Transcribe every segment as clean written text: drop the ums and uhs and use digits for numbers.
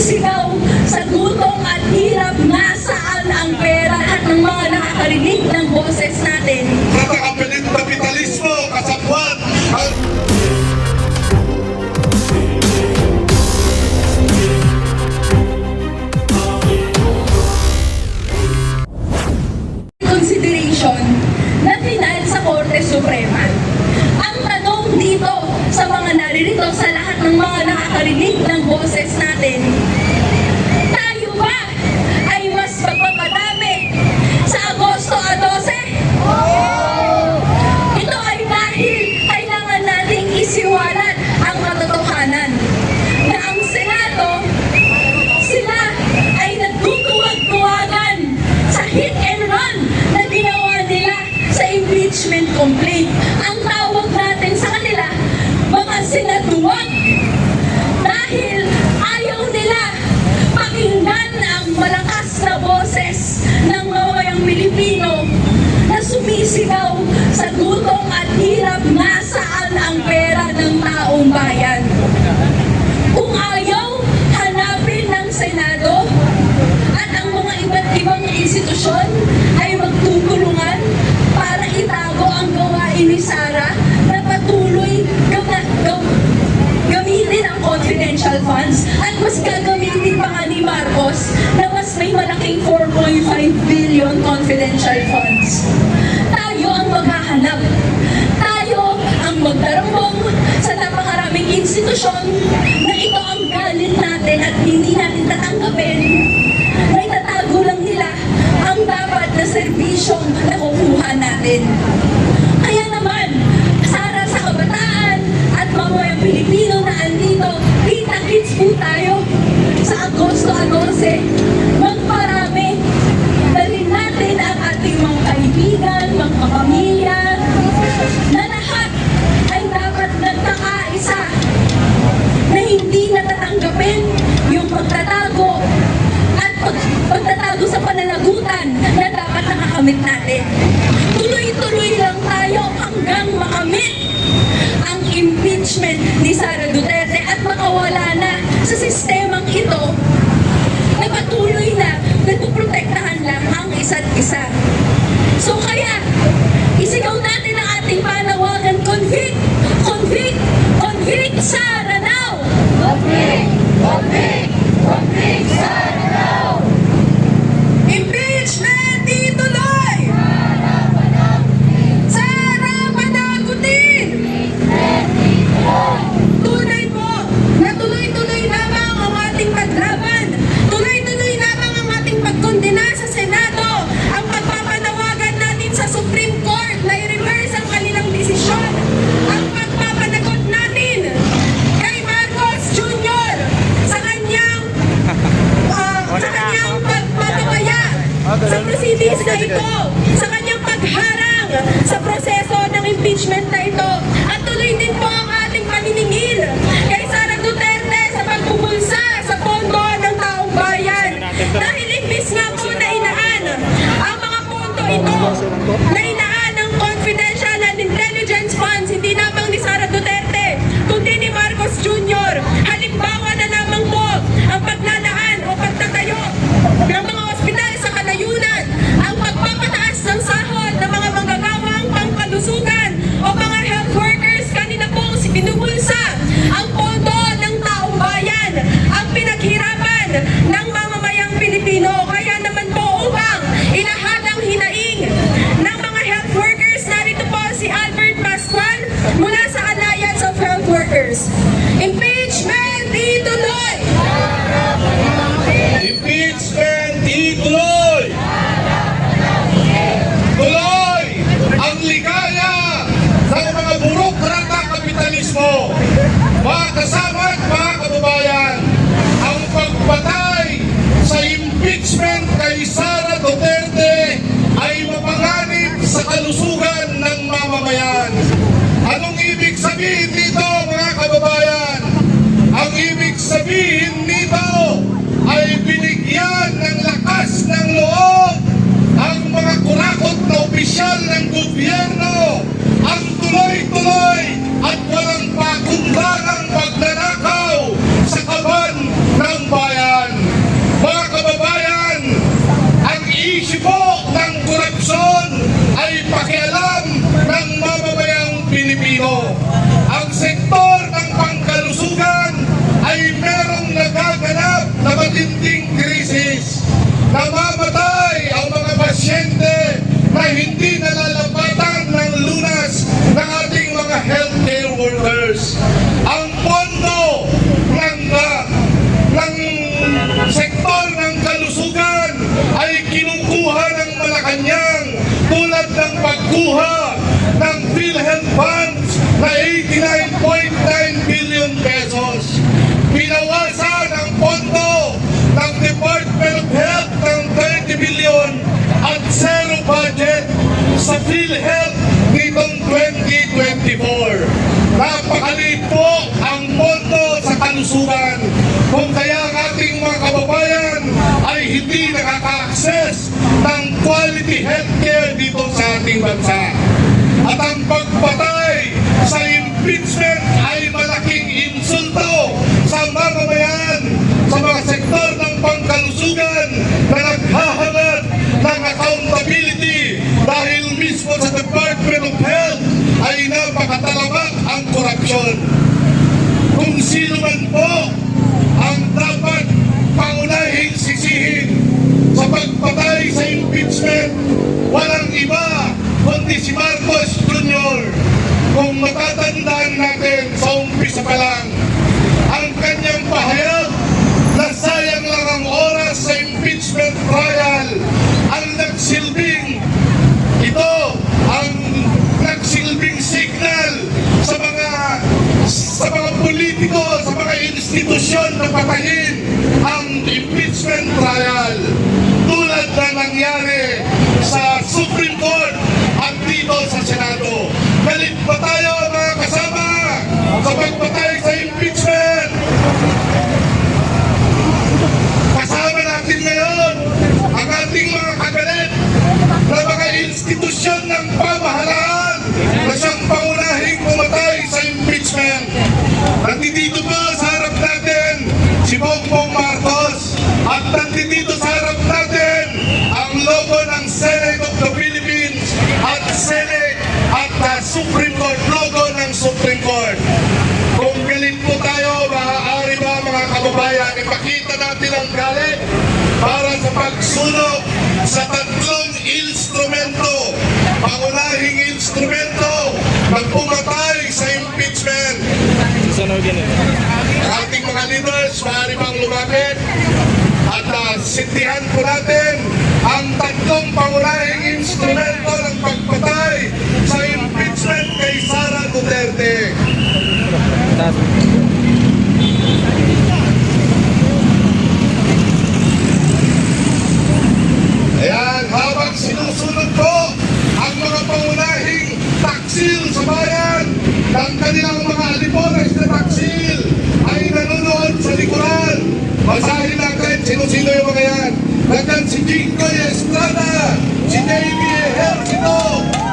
Sigaw sa gutom at hirap, nasaan ang pera at ng mga nakakarinig ng boses natin? Nakakapilit kapitalismo, kasabwat, at Consideration na final sa Korte Suprema. Ang tanong dito sa mga naririto, sa lahat ng mga nakakarinig ng boses natin, tayo ba ay mas magpapadami sa Agosto 12? Ito ay dahil kailangan nating isiwalat ang katotohanan na ang Senado, sila ay nagtutuwag-tuwagan sa hit and run na ginawa nila sa impeachment complaint. Ang tawag natin sa kanila, mga senaduwag, dahil ayaw nila pakinggan ang malakas na boses ng mamamayang Pilipino na sumisigaw sa gutom at hirap, nasaan ang pera ng taong bayan. Kung ayaw hanapin ng Senado at ang mga iba't ibang institusyon ay magtutulungan para itago ang gawain ni Sara na patuloy gamitin ang confidential funds, at mas gagamitin pa nga ni Marcos na mas may malaking 4.5 billion confidential funds. Tayo ang maghahanap. Tayo ang magdarambong sa napakaraming institusyon na ito ang galit natin at hindi natin tatanggapin, na itatago lang nila ang dapat na serbisyong nakukuha natin. Kaya naman, para sa kabataan at mamayang Pilipino na andito, kita-kits po tayo sa Agosto 14. Magparami. Dalhin natin ang ating mga kaibigan, mga kapamilya, na lahat ay dapat nagkakaisa, na hindi natatanggapin yung pagtatago at pagtatago sa pananagutan na dapat nakakamit natin. Tuloy-tuloy lang tayo hanggang makamit ang impeachment ni Sara Duterte at makawala na sa sistemang ito na patuloy na nagpuprotektahan lang ang isa't isa. So kaya, isigaw natin ang ating panawagan, convict! Convict! Convict Sara now! Convict! Convict! Convict Sara now! Impeachment ituloy! Sara panagutin! Tunay po na tuloy-tuloy lamang ang ating paglaban. Tuloy-tuloy lamang ang ating pagkondena sa Senado. Ang pagpapanawagan natin sa Supreme Court na i-reverse ang kanilang desisyon. Ang pagpapanagot natin kay Marcos Jr. sa kanyang pagpapabaya sa proceedings na ito, sa kanyang pagharang sa proseso ng impeachment na ito. At tuloy din po ang ating paniningil kay Sara Duterte sa pagpupulsa sa pondo ng taong bayan. Dahil imbis nga po na inaan ang mga pondo ito, na inaan ng confidential and intelligence funds, hindi lamang ni Sara Duterte, kundi ni Marcos Jr. Halimbawa na lamang po ang paglalaan o pagtatayo ng mga ospital sa kalayunan, ang pagpapataas ng sahod ng mga manggagawang pangkalusugan o mga health workers namamatay ang mga pasyente na hindi nalalapatan ng lunas ng ating mga healthcare workers. Ang pondo ng sektor ng kalusugan ay kinukuha ng Malacanang tulad ng pagkuha ng PhilHealth funds na 89.9 billion pesos. Pinawasan ang pondo ng Department of Health ng 30 billion at zero budget sa PhilHealth nitong 2024. Napakaliit po ang pondo sa kalusugan, kung kaya ang ating mga kababayan ay hindi nakaka-access ng quality healthcare dito sa ating bansa. At ang pagpatay sa impeachment ay malaking insulto sa mamamayan, sa mga sektor ng pangkalusugan na naghahangad ng accountability dahil mismo sa Department of Health ay napakatalamak ang korupsyon. Kung sino man po ang dapat pangunahing sisihin sa pagpatay sa impeachment, walang iba kundi si Marcos Jr. Kung matatandaan natin sa umpisa pa lang, ang kanyang pahayag na sayang lang ang oras sa impeachment trial ang nagsilbing signal sa mga politiko, sa mga institusyon na patayin ang impeachment trial tulad na nangyari sa Supreme Court at dito sa Senado. Galit pa tayo mga kasama sa pagpatay sa impeachment. Kasama natin ngayon ang ating mga kagalit na mga institusyon ng pamahalaan na siyang pangunahing pumatay sa impeachment. Nandito po sa harap natin si Bongbong Marcos at nandito sa harap natin ang logo ng Senate of the Philippines at Senate at Supreme Court, logo ng Supreme Court. Kung galit po tayo, maaari ba mga kababayan, ipakita natin ang galit para sa pagsunog sa tatlong instrumento, pangunahing instrumento na pumatay sa impeachment. Ang ating mga leaders, maaari bang lumapit at sintihan po natin ang tatlong pangunahing instrumento ng pagpatay sa impeachment kay Sara Duterte. Ayan, habang sinusunod po ang mga pangunahing taksil sa bayan ng kanilang mga alipones na taksil ay nanonood sa likuran. Basahin natin sino-sino yung mga yan. Nandyan si Jinggoy Estrada, si J.B. Ejercito,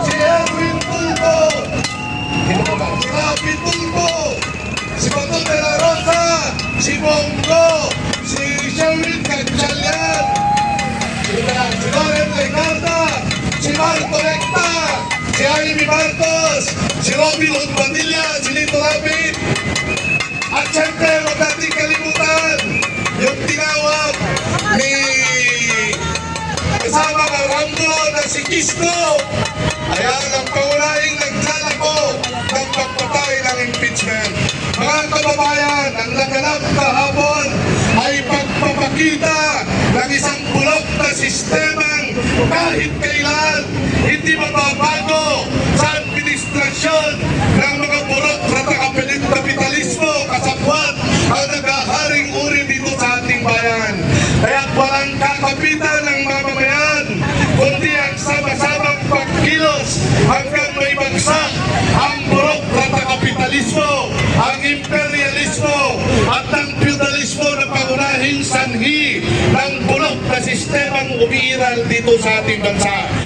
si Erwin Tulfo, si Rafi Tulfo, si Bato de la Rosa, si Bongo, si Sherwin Gatchalian, si Loren Legarda, si Marco Recta, si Jaime Marcos, si Robin Hood Padilla, si Lito Lapid, at syempre huwag natin kalimutan yung tinawag ni kasama ka Rambo na si Kisko. Ayan ang pangunahing naglalako ng pagpatay ng impeachment. Mga kababayan, ang naganap kahapon ay pagpapakita ng isang bulok na sistemang kahit kailan hindi mababago sa administrasyon ng mga burokrata kapitalismo kasabwat ang nag-aharing uri dito sa ating bayan. Kaya walang kakapitan ng mamamayan kundi ang sama-samang pagkilos hanggang may bagsak ang burokrata kapitalismo, ang imperialismo at ang feudalismo na pangunahing sanhi ng bulok na sistemang umiiral dito sa ating bansa.